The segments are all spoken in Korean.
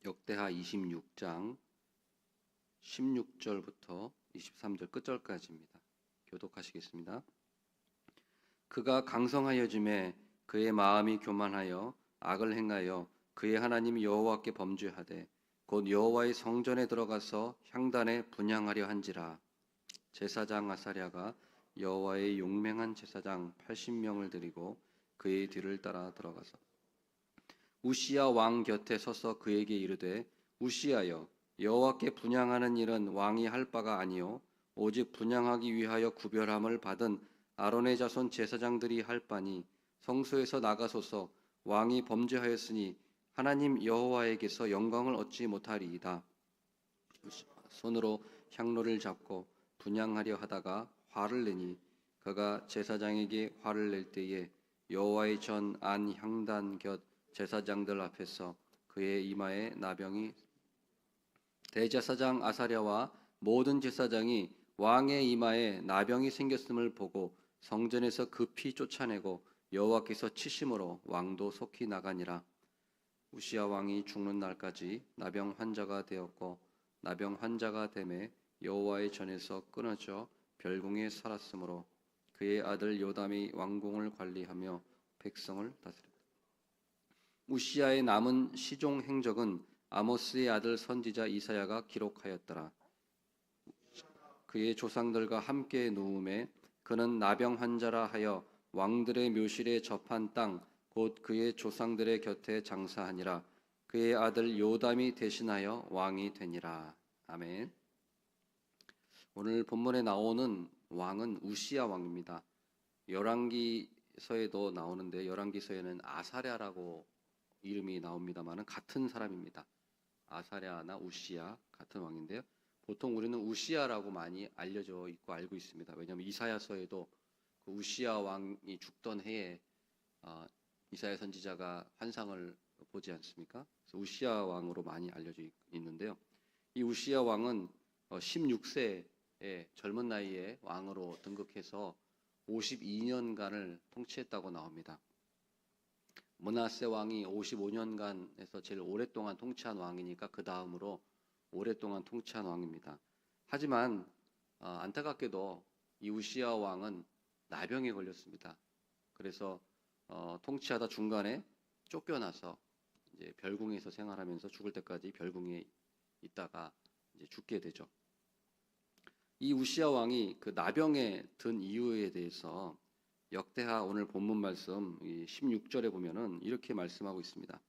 역대하 26장 16절부터 23절 끝절까지입니다. 교독하시겠습니다. 그가 강성하여짐에 그의 마음이 교만하여 악을 행하여 그의 하나님 여호와께 범죄하되 곧 여호와의 성전에 들어가서 향단에 분향하려 한지라. 제사장 아사랴가 여호와의 용맹한 제사장 80명을 데리고 그의 뒤를 따라 들어가서 우시야 왕 곁에 서서 그에게 이르되 우시야여, 여호와께 분향하는 일은 왕이 할 바가 아니요 오직 분향하기 위하여 구별함을 받은 아론의 자손 제사장들이 할 바니 성소에서 나가소서. 왕이 범죄하였으니 하나님 여호와에게서 영광을 얻지 못하리이다. 손으로 향로를 잡고 분향하려 하다가 화를 내니 그가 제사장에게 화를 낼 때에 여호와의 전 안 향단 곁 제사장들 앞에서 그의 이마에 나병이 대제사장 아사랴와 모든 제사장이 왕의 이마에 나병이 생겼음을 보고 성전에서 급히 쫓아내고 여호와께서 치심으로 왕도 속히 나가니라. 우시야 왕이 죽는 날까지 나병 환자가 되었고 나병 환자가 되매 여호와의 전에서 끊어져 별궁에 살았으므로 그의 아들 요담이 왕궁을 관리하며 백성을 다스렸다. 우시야의 남은 시종 행적은 아모스의 아들 선지자 이사야가 기록하였더라. 그의 조상들과 함께 누움에 그는 나병 환자라 하여 왕들의 묘실에 접한 땅 곧 그의 조상들의 곁에 장사하니라. 그의 아들 요담이 대신하여 왕이 되니라. 아멘. 오늘 본문에 나오는 왕은 우시야 왕입니다. 열왕기서에도 나오는데 열왕기서에는 아사랴라고 이름이 나옵니다만은 같은 사람입니다. 아사랴나 우시야 같은 왕인데요. 보통 우리는 우시야라고 많이 알려져 있고 알고 있습니다. 왜냐하면 이사야서에도 그 우시야 왕이 죽던 해에 이사야 선지자가 환상을 보지 않습니까? 그래서 우시야 왕으로 많이 알려져 있는데요. 이 우시야 왕은 16세의 젊은 나이에 왕으로 등극해서 52년간을 통치했다고 나옵니다. 므낫세 왕이 55년간에서 제일 오랫동안 통치한 왕이니까 그 다음으로 오랫동안 통치한 왕입니다. 하지만 안타깝게도 이 우시야 왕은 나병에 걸렸습니다. 그래서 통치하다 중간에 쫓겨나서 이제 별궁에서 생활하면서 죽을 때까지 별궁에 있다가 이제 죽게 되죠. 이 우시야 왕이 그 나병에 든 이유에 대해서 역대하 오늘 본문 말씀 16절에 보면은 이렇게 말씀하고 있습니다.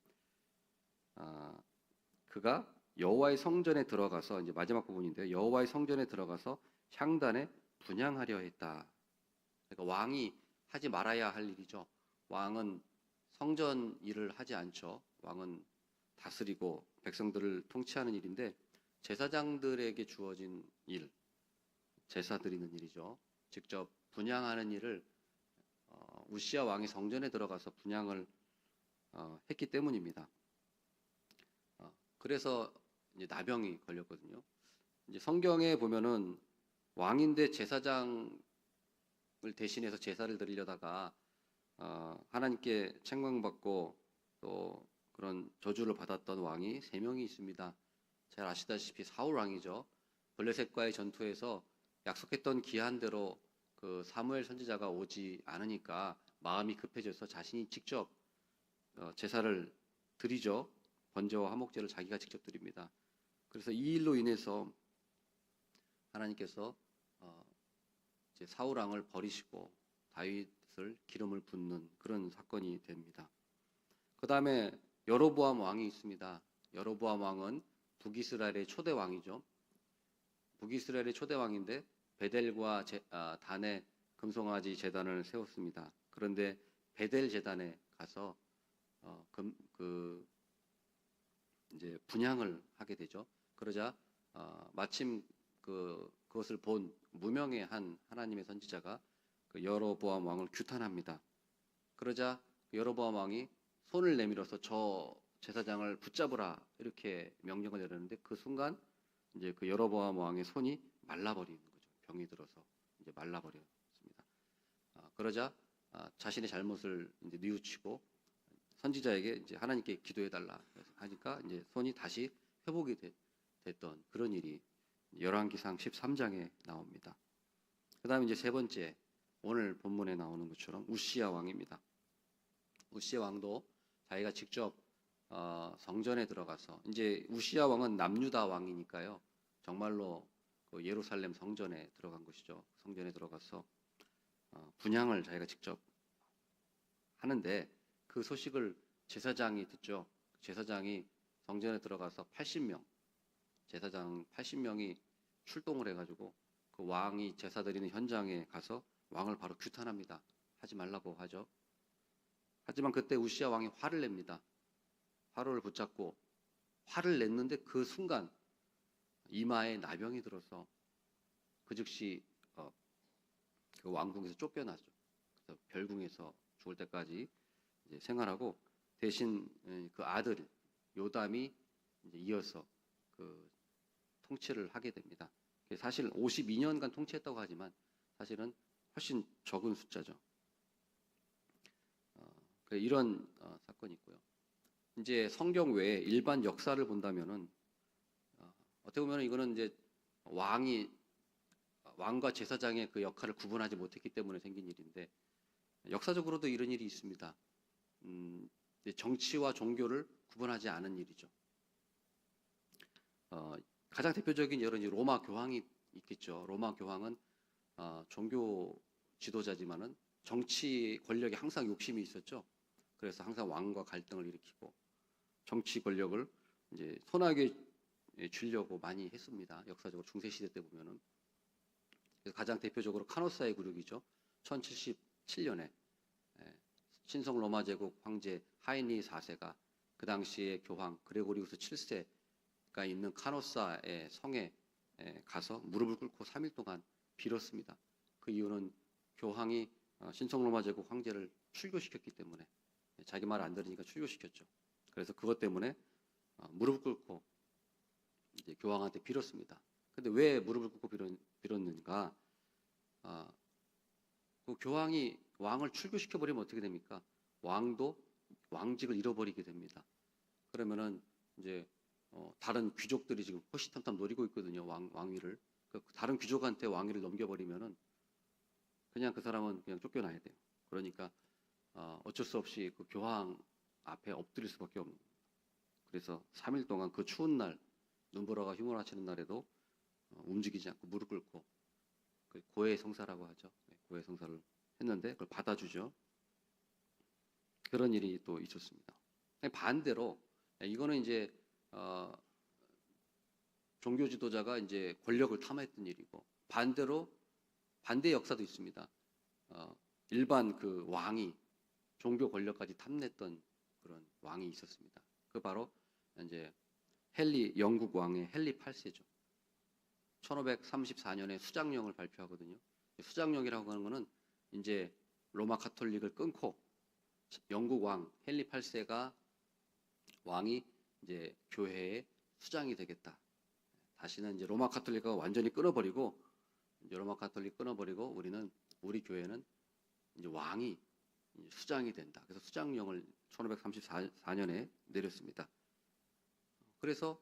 그가 여호와의 성전에 들어가서 이제 마지막 부분인데요. 여호와의 성전에 들어가서 향단에 분향하려 했다. 그러니까 왕이 하지 말아야 할 일이죠. 왕은 성전 일을 하지 않죠. 왕은 다스리고 백성들을 통치하는 일인데 제사장들에게 주어진 일, 제사 드리는 일이죠. 직접 분향하는 일을 우시야 왕이 성전에 들어가서 분향을 했기 때문입니다. 그래서 이제 나병이 걸렸거든요. 이제 성경에 보면은 왕인데 제사장을 대신해서 제사를 드리려다가 하나님께 책망받고 또 그런 저주를 받았던 왕이 3명이 있습니다. 잘 아시다시피 사울 왕이죠. 블레셋과의 전투에서 약속했던 기한대로 그 사무엘 선지자가 오지 않으니까 마음이 급해져서 자신이 직접 제사를 드리죠. 번제와 화목제를 자기가 직접 드립니다. 그래서 이 일로 인해서 하나님께서 이제 사울 왕을 버리시고 다윗을 기름을 붓는 그런 사건이 됩니다. 그 다음에 여로보암 왕이 있습니다. 여로보암 왕은 북이스라엘의 초대 왕이죠. 북이스라엘의 초대 왕인데 베델과 단에 금송아지 제단을 세웠습니다. 그런데 베델 제단에 가서 이제 분향을 하게 되죠. 그러자 마침 그것을 본 무명의 한 하나님의 선지자가 그 여로보암 왕을 규탄합니다. 그러자 여로보암 왕이 손을 내밀어서 저 제사장을 붙잡으라 이렇게 명령을 내렸는데 그 순간 이제 그 여로보암 왕의 손이 말라버리는 거죠. 병이 들어서 이제 말라버렸습니다. 그러자 자신의 잘못을 이제 뉘우치고 선지자에게 이제 하나님께 기도해달라 하니까 이제 손이 다시 회복이 됐던 그런 일이 열왕기상 13장에 나옵니다. 그다음에 이제 세 번째 오늘 본문에 나오는 것처럼 우시야 왕입니다. 우시야 왕도 자기가 직접 성전에 들어가서 이제 우시야 왕은 남유다 왕이니까요. 정말로 그 예루살렘 성전에 들어간 것이죠. 성전에 들어가서 분향을 자기가 직접 하는데 그 소식을 제사장이 듣죠. 제사장이 성전에 들어가서 80명, 제사장 80명이 출동을 해가지고 그 왕이 제사 드리는 현장에 가서 왕을 바로 규탄합니다. 하지 말라고 하죠. 하지만 그때 우시야 왕이 화를 냅니다. 화로를 붙잡고 화를 냈는데 그 순간 이마에 나병이 들어서 그 즉시 그 왕궁에서 쫓겨나죠. 그래서 별궁에서 죽을 때까지 이제 생활하고 대신 그 아들 요담이 이제 이어서 그 통치를 하게 됩니다. 사실 52년간 통치했다고 하지만 사실은 훨씬 적은 숫자죠. 이런 사건이 있고요. 이제 성경 외에 일반 역사를 본다면은 어떻게 보면 이거는 이제 왕과 제사장의 그 역할을 구분하지 못했기 때문에 생긴 일인데 역사적으로도 이런 일이 있습니다. 정치와 종교를 구분하지 않은 일이죠. 가장 대표적인 예로는 이제 로마 교황이 있겠죠. 로마 교황은 종교 지도자지만은 정치 권력에 항상 욕심이 있었죠. 그래서 항상 왕과 갈등을 일으키고 정치 권력을 이제 손아귀에 쥐려고 많이 했습니다. 역사적으로 중세 시대 때 보면은 가장 대표적으로 카노사의 굴욕이죠. 1077년에 신성 로마 제국 황제 하이니 4세가 그 당시에 교황 그레고리우스 7세가 있는 카노사의 성에 가서 무릎을 꿇고 3일 동안 빌었습니다. 그 이유는 교황이 신성 로마 제국 황제를 출교시켰기 때문에 자기 말 안 들으니까 출교시켰죠. 그래서 그것 때문에 무릎을 꿇고 이제 교황한테 빌었습니다. 근데 왜 무릎을 꿇고 빌었는가? 그 교황이 왕을 출교시켜 버리면 어떻게 됩니까? 왕도 왕직을 잃어버리게 됩니다. 그러면은 이제 다른 귀족들이 지금 호시탐탐 노리고 있거든요. 왕위를. 다른 귀족한테 왕위를 넘겨버리면은 그냥 그 사람은 그냥 쫓겨나야 돼요. 그러니까 어쩔 수 없이 그 교황 앞에 엎드릴 수밖에 없는 거예요. 그래서 3일 동안 그 추운 날 눈보라가 휘몰아치는 날에도 움직이지 않고 무릎 꿇고 그 고해 성사라고 하죠. 고해 성사를 했는데 그걸 받아주죠. 그런 일이 또 있었습니다. 반대로 이거는 이제 종교 지도자가 이제 권력을 탐했던 일이고 반대로 반대 역사도 있습니다. 일반 그 왕이 종교 권력까지 탐냈던 그런 왕이 있었습니다. 그 바로 이제 영국 왕의 헨리 8세죠. 1534년에 수장령을 발표하거든요. 수장령이라고 하는 거는 이제 로마 가톨릭을 끊고 영국 왕 헨리 8세가 왕이 이제 교회의 수장이 되겠다. 다시는 이제 로마 가톨릭과 완전히 끊어버리고 이제 로마 가톨릭 끊어버리고 우리 교회는 이제 왕이 이제 수장이 된다. 그래서 수장령을 1534년에 내렸습니다. 그래서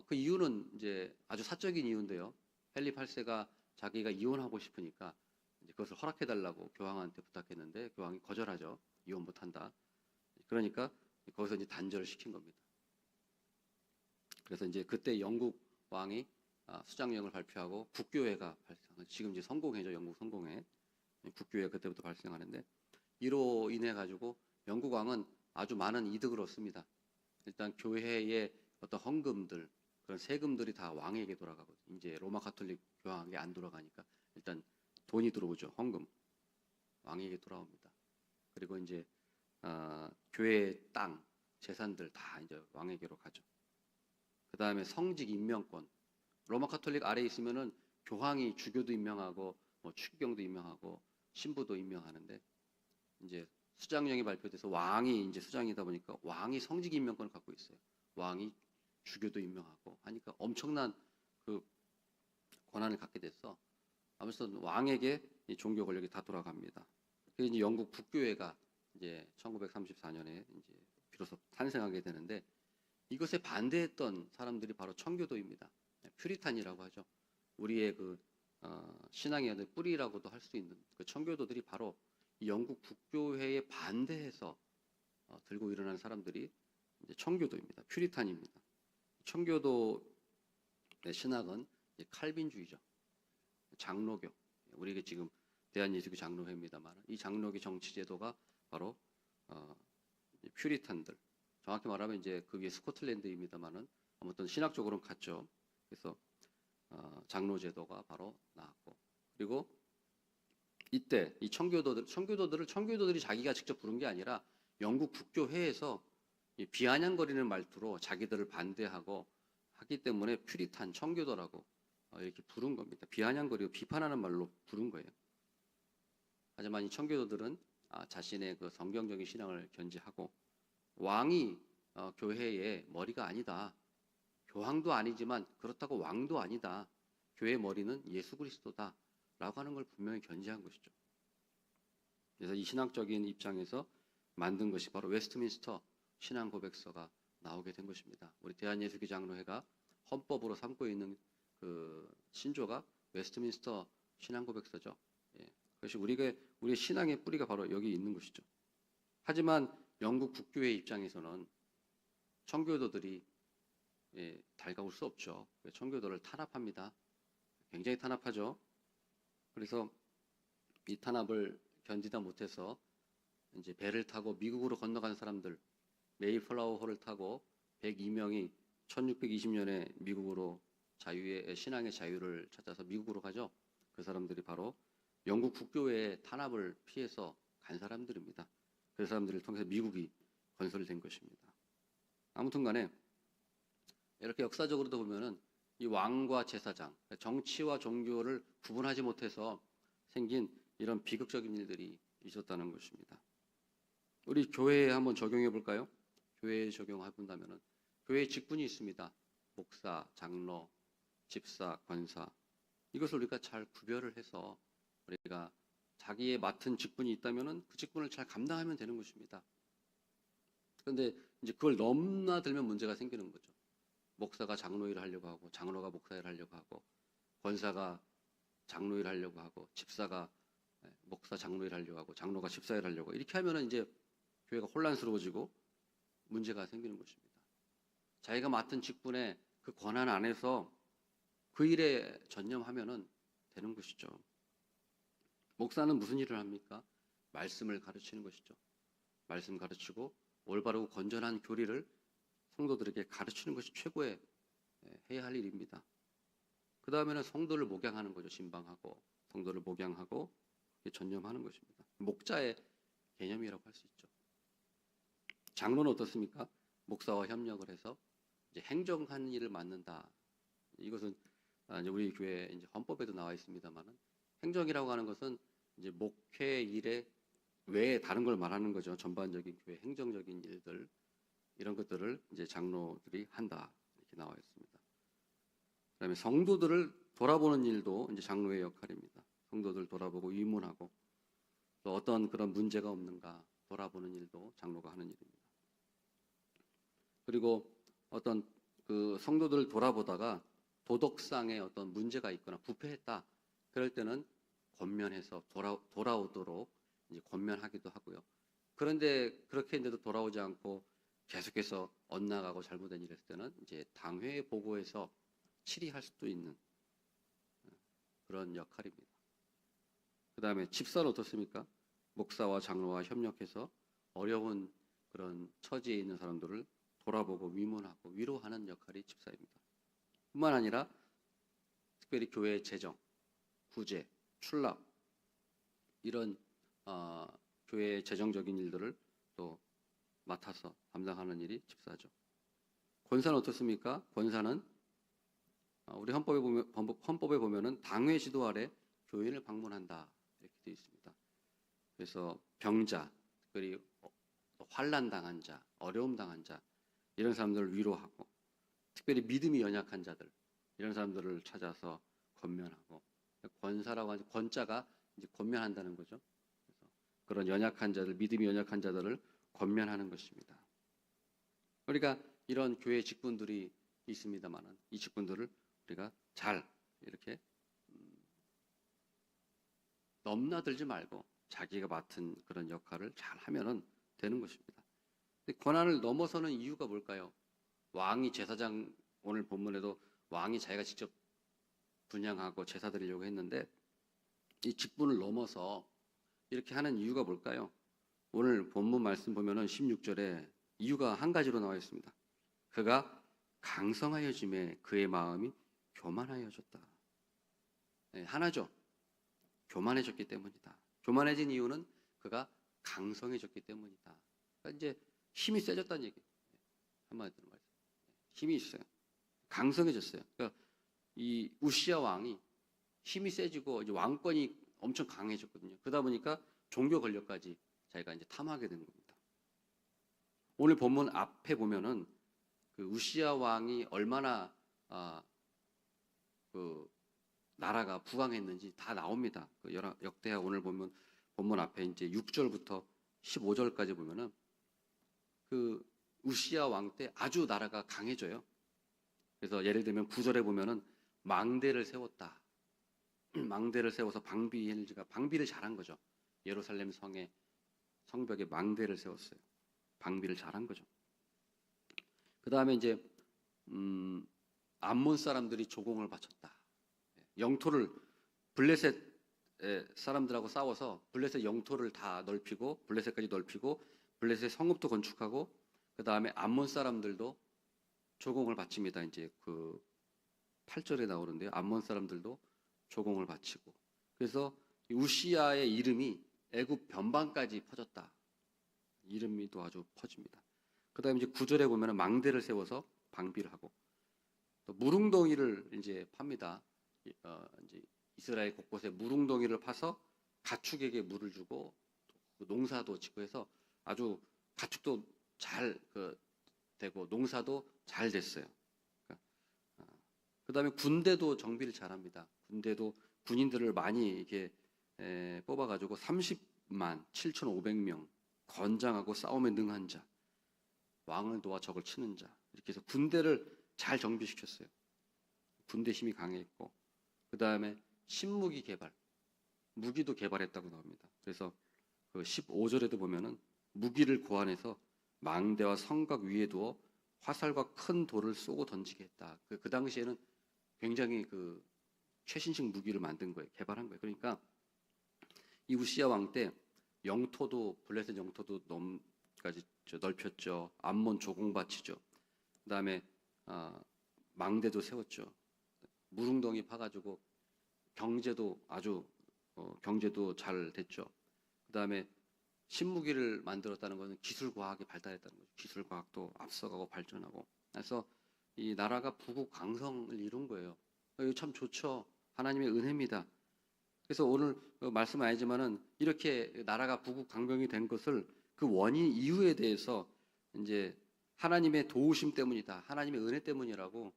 그 이유는 이제 아주 사적인 이유인데요. 헨리 8세가 자기가 이혼하고 싶으니까 이제 그것을 허락해달라고 교황한테 부탁했는데 교황이 거절하죠. 이혼 못한다. 그러니까 거기서 이제 단절을 시킨 겁니다. 그래서 이제 그때 영국 왕이 수장령을 발표하고 국교회가 지금 이제 성공회죠. 영국 성공회. 국교회가 그때부터 발생하는데 이로 인해 가지고 영국 왕은 아주 많은 이득을 얻습니다. 일단 교회의 어떤 헌금들 그런 세금들이 다 왕에게 돌아가거든요. 이제 로마 가톨릭 교황에게 안 돌아가니까 일단 돈이 들어오죠. 헌금 왕에게 돌아옵니다. 그리고 이제 교회의 땅 재산들 다 이제 왕에게로 가죠. 그 다음에 성직 임명권 로마 가톨릭 아래에 있으면은 교황이 주교도 임명하고 뭐 추기경도 임명하고 신부도 임명하는데 이제 수장령이 발표돼서 왕이 이제 수장이다 보니까 왕이 성직 임명권을 갖고 있어요. 왕이 주교도 임명하고 하니까 엄청난 그 권한을 갖게 됐어. 아무튼 왕에게 이 종교 권력이 다 돌아갑니다. 그래서 이제 영국 국교회가 이제 1934년에 이제 비로소 탄생하게 되는데 이것에 반대했던 사람들이 바로 청교도입니다. 퓨리탄이라고 하죠. 우리의 그 신앙의 뿌리라고도 할 수 있는 그 청교도들이 바로 이 영국 국교회에 반대해서 들고 일어난 사람들이 이제 청교도입니다. 퓨리탄입니다. 청교도의 신학은 이제 칼빈주의죠. 장로교. 우리가 지금 대한예수교 장로회입니다만 이 장로교 정치 제도가 바로 퓨리탄들. 정확히 말하면 이제 그게 스코틀랜드입니다만은 아무튼 신학적으로는 같죠. 그래서 장로 제도가 바로 나왔고 그리고 이때 이 청교도들이 자기가 직접 부른 게 아니라 영국 국교회에서 비아냥거리는 말투로 자기들을 반대하고 하기 때문에 퓨리탄 청교도라고 이렇게 부른 겁니다. 비아냥거리고 비판하는 말로 부른 거예요. 하지만 이 청교도들은 자신의 그 성경적인 신앙을 견지하고 왕이 교회의 머리가 아니다. 교황도 아니지만 그렇다고 왕도 아니다. 교회의 머리는 예수 그리스도다. 라고 하는 걸 분명히 견지한 것이죠. 그래서 이 신학적인 입장에서 만든 것이 바로 웨스트민스터 신앙 고백서가 나오게 된 것입니다. 우리 대한예수교 장로회가 헌법으로 삼고 있는 그 신조가 웨스트민스터 신앙 고백서죠. 예. 그것이 우리의 신앙의 뿌리가 바로 여기 있는 것이죠. 하지만 영국 국교회 입장에서는 청교도들이 달가울 수 없죠. 청교도를 탄압합니다. 굉장히 탄압하죠. 그래서 이 탄압을 견디다 못해서 이제 배를 타고 미국으로 건너간 사람들, 메이플라워호를 타고 102명이 1620년에 미국으로 신앙의 자유를 찾아서 미국으로 가죠. 그 사람들이 바로 영국 국교회의 탄압을 피해서 간 사람들입니다. 그 사람들을 통해서 미국이 건설된 것입니다. 아무튼 간에 이렇게 역사적으로도 보면은 이 왕과 제사장, 정치와 종교를 구분하지 못해서 생긴 이런 비극적인 일들이 있었다는 것입니다. 우리 교회에 한번 적용해 볼까요? 교회에 적용해 본다면은 교회에 직분이 있습니다. 목사, 장로, 집사, 권사. 이것을 우리가 잘 구별을 해서 우리가 자기의 맡은 직분이 있다면은 그 직분을 잘 감당하면 되는 것입니다. 그런데 이제 그걸 넘나들면 문제가 생기는 거죠. 목사가 장로 일을 하려고 하고, 장로가 목사 일을 하려고 하고, 권사가 장로 일을 하려고 하고, 집사가 목사 장로 일을 하려고 하고, 장로가 집사 일을 하려고 하고, 이렇게 하면은 이제 교회가 혼란스러워지고 문제가 생기는 것입니다. 자기가 맡은 직분의 그 권한 안에서 그 일에 전념하면은 되는 것이죠. 목사는 무슨 일을 합니까? 말씀을 가르치는 것이죠. 말씀 가르치고 올바르고 건전한 교리를 성도들에게 가르치는 것이 최고의 해야 할 일입니다. 그 다음에는 성도를 목양하는 거죠. 신방하고 성도를 목양하고 전념하는 것입니다. 목자의 개념이라고 할 수 있죠. 장로는 어떻습니까? 목사와 협력을 해서 이제 행정하는 일을 맡는다. 이것은 이제 우리 교회 이제 헌법에도 나와 있습니다만은 행정이라고 하는 것은 이제 목회 일에 외에 다른 걸 말하는 거죠. 전반적인 교회 행정적인 일들 이런 것들을 이제 장로들이 한다 이렇게 나와 있습니다. 그다음에 성도들을 돌아보는 일도 이제 장로의 역할입니다. 성도들 돌아보고 위문하고 또 어떤 그런 문제가 없는가 돌아보는 일도 장로가 하는 일입니다. 그리고 어떤 그 성도들을 돌아보다가 도덕상의 어떤 문제가 있거나 부패했다 그럴 때는 권면해서 돌아오도록 이제 권면하기도 하고요. 그런데 그렇게 했는데도 돌아오지 않고 계속해서 엇나가고 잘못된 일을 했을 때는 이제 당회에 보고해서 치리할 수도 있는 그런 역할입니다. 그 다음에 집사는 어떻습니까? 목사와 장로와 협력해서 어려운 그런 처지에 있는 사람들을 돌아보고 위문하고 위로하는 역할이 집사입니다. 뿐만 아니라 특별히 교회의 재정, 구제, 출납 이런 교회의 재정적인 일들을 또 맡아서 담당하는 일이 집사죠. 권사는 어떻습니까? 권사는 우리 헌법에 보면은 당회 지도 아래 교인을 방문한다 이렇게 되어 있습니다. 그래서 병자, 특별히 환난 당한 자, 어려움 당한 자 이런 사람들을 위로하고 특별히 믿음이 연약한 자들 이런 사람들을 찾아서 권면하고 권사라고 하는 권자가 이제 권면한다는 거죠. 그래서 그런 연약한 자들, 믿음이 연약한 자들을 권면하는 것입니다. 우리가 이런 교회 직분들이 있습니다만은 이 직분들을 우리가 잘 이렇게 넘나들지 말고 자기가 맡은 그런 역할을 잘 하면은 되는 것입니다. 근데 고난을 넘어서는 이유가 뭘까요? 왕이 제사장, 오늘 본문에도 왕이 자기가 직접 분향하고 제사 드리려고 했는데 이 직분을 넘어서 이렇게 하는 이유가 뭘까요? 오늘 본문 말씀 보면은 16절에 이유가 한 가지로 나와 있습니다. 그가 강성하여짐에 그의 마음이 교만하여졌다. 네, 하나죠. 교만해졌기 때문이다. 교만해진 이유는 그가 강성해졌기 때문이다. 그러니까 이제 힘이 세졌다는 얘기예요. 한마디로 말해서 힘이 있어요. 강성해졌어요. 그러니까 이 우시야 왕이 힘이 세지고 이제 왕권이 엄청 강해졌거든요. 그러다 보니까 종교 권력까지 자기가 이제 탐하게 되는 겁니다. 오늘 본문 앞에 보면은 그 우시야 왕이 얼마나 그 나라가 부강했는지 다 나옵니다. 그 역대하 오늘 보면 본문 앞에 이제 6절부터 15절까지 보면은 그 우시야 왕 때 아주 나라가 강해져요. 그래서 예를 들면 9절에 보면은 망대를 세웠다. 망대를 세워서 방비를 잘한 거죠. 예루살렘 성벽에 망대를 세웠어요. 방비를 잘한 거죠. 그 다음에 이제 암몬 사람들이 조공을 바쳤다. 영토를 블레셋 사람들하고 싸워서 블레셋 영토를 다 넓히고 블레셋까지 넓히고 블레셋 성읍도 건축하고 그 다음에 암몬 사람들도 조공을 바칩니다. 이제 그 8절에 나오는데요. 암몬 사람들도 조공을 바치고 그래서 우시야의 이름이 애굽 변방까지 퍼졌다. 이름이 또 아주 퍼집니다. 그 다음에 이제 9절에 보면 망대를 세워서 방비를 하고 또 무릉덩이를 이제 팝니다. 이제 이스라엘 곳곳에 무릉덩이를 파서 가축에게 물을 주고 농사도 짓고 해서 아주 가축도 잘 되고 농사도 잘 됐어요. 그 다음에 군대도 정비를 잘합니다. 군대도 군인들을 많이 이렇게 뽑아가지고 30만 7,500명 건장하고 싸움에 능한 자, 왕을 도와 적을 치는 자 이렇게 해서 군대를 잘 정비시켰어요. 군대 힘이 강했고 그 다음에 신무기 개발, 무기도 개발했다고 나옵니다. 그래서 그 15절에도 보면은 무기를 고안해서 망대와 성곽 위에 두어 화살과 큰 돌을 쏘고 던지게 했다. 그 당시에는 굉장히 그 최신식 무기를 만든 거예요. 개발한 거예요. 그러니까 이 우시야 왕 때 영토도 블레셋 영토도 넘까지 넓혔죠. 암몬 조공바치죠. 그다음에 망대도 세웠죠. 무릉덩이 파가지고 경제도 아주 경제도 잘 됐죠. 그다음에 신무기를 만들었다는 것은 기술 과학이 발달했다는 거죠. 기술 과학도 앞서가고 발전하고 그래서 이 나라가 부국강성을 이룬 거예요. 이거 참 좋죠. 하나님의 은혜입니다. 그래서 오늘 말씀 아니지만은 이렇게 나라가 부국강병이 된 것을 그 원인 이유에 대해서 이제 하나님의 도우심 때문이다. 하나님의 은혜 때문이라고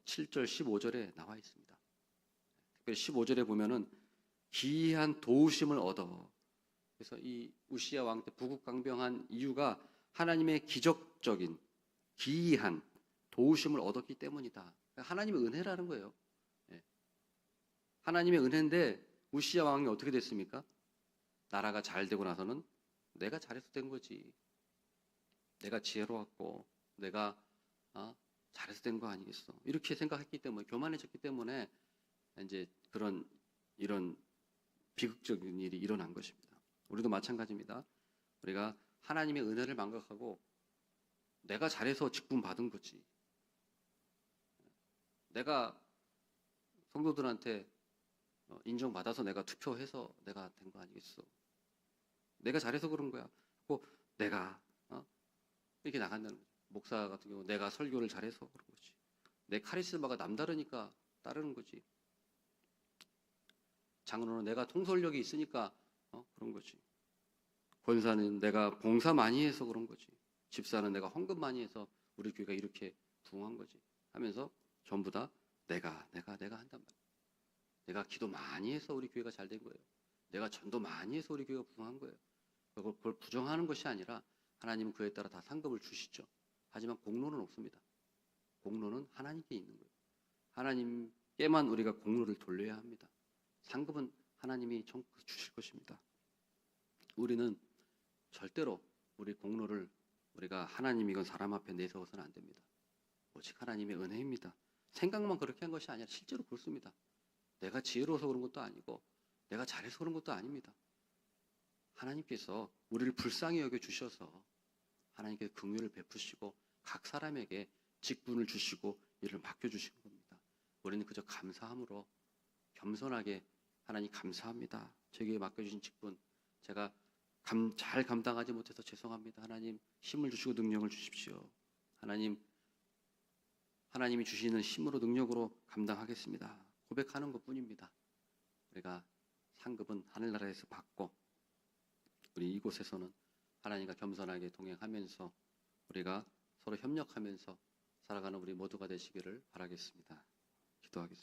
7절 15절에 나와 있습니다. 특별히 15절에 보면은 기이한 도우심을 얻어. 그래서 이 우시야 왕 때 부국강병한 이유가 하나님의 기적적인 기이한 도우심을 얻었기 때문이다. 하나님의 은혜라는 거예요. 하나님의 은혜인데 우시야 왕이 어떻게 됐습니까? 나라가 잘 되고 나서는 내가 잘해서 된 거지. 내가 지혜로웠고 내가 잘해서 된 거 아니겠어. 이렇게 생각했기 때문에 교만해졌기 때문에 이제 이런 비극적인 일이 일어난 것입니다. 우리도 마찬가지입니다. 우리가 하나님의 은혜를 망각하고 내가 잘해서 직분 받은 거지. 내가 성도들한테 인정받아서 내가 투표해서 내가 된 거 아니겠어. 내가 잘해서 그런 거야. 내가 이렇게 나간다는 거죠. 목사 같은 경우 내가 설교를 잘해서 그런 거지. 내 카리스마가 남다르니까 따르는 거지. 장로는 내가 통솔력이 있으니까 그런 거지. 권사는 내가 봉사 많이 해서 그런 거지. 집사는 내가 헌금 많이 해서 우리 교회가 이렇게 부흥한 거지. 하면서 전부 다 내가 한단 말이야. 내가 기도 많이 해서 우리 교회가 잘 된 거예요. 내가 전도 많이 해서 우리 교회가 부흥한 거예요. 그걸 부정하는 것이 아니라 하나님은 그에 따라 다 상급을 주시죠. 하지만 공로는 없습니다. 공로는 하나님께 있는 거예요. 하나님께만 우리가 공로를 돌려야 합니다. 상급은 하나님이 주실 것입니다. 우리는 절대로 우리 공로를 우리가 하나님이건 사람 앞에 내세워서는 안 됩니다. 오직 하나님의 은혜입니다. 생각만 그렇게 한 것이 아니라 실제로 그렇습니다. 내가 지혜로워서 그런 것도 아니고 내가 잘해서 그런 것도 아닙니다. 하나님께서 우리를 불쌍히 여겨 주셔서 하나님께서 긍휼을 베푸시고 각 사람에게 직분을 주시고 일을 맡겨주신 겁니다. 우리는 그저 감사함으로 겸손하게 하나님 감사합니다. 제게 맡겨주신 직분 제가 잘 감당하지 못해서 죄송합니다. 하나님 힘을 주시고 능력을 주십시오. 하나님이 주시는 힘으로 능력으로 감당하겠습니다. 고백하는 것뿐입니다. 우리가 상급은 하늘나라에서 받고 우리 이곳에서는 하나님과 겸손하게 동행하면서 우리가 서로 협력하면서 살아가는 우리 모두가 되시기를 바라겠습니다. 기도하겠습니다.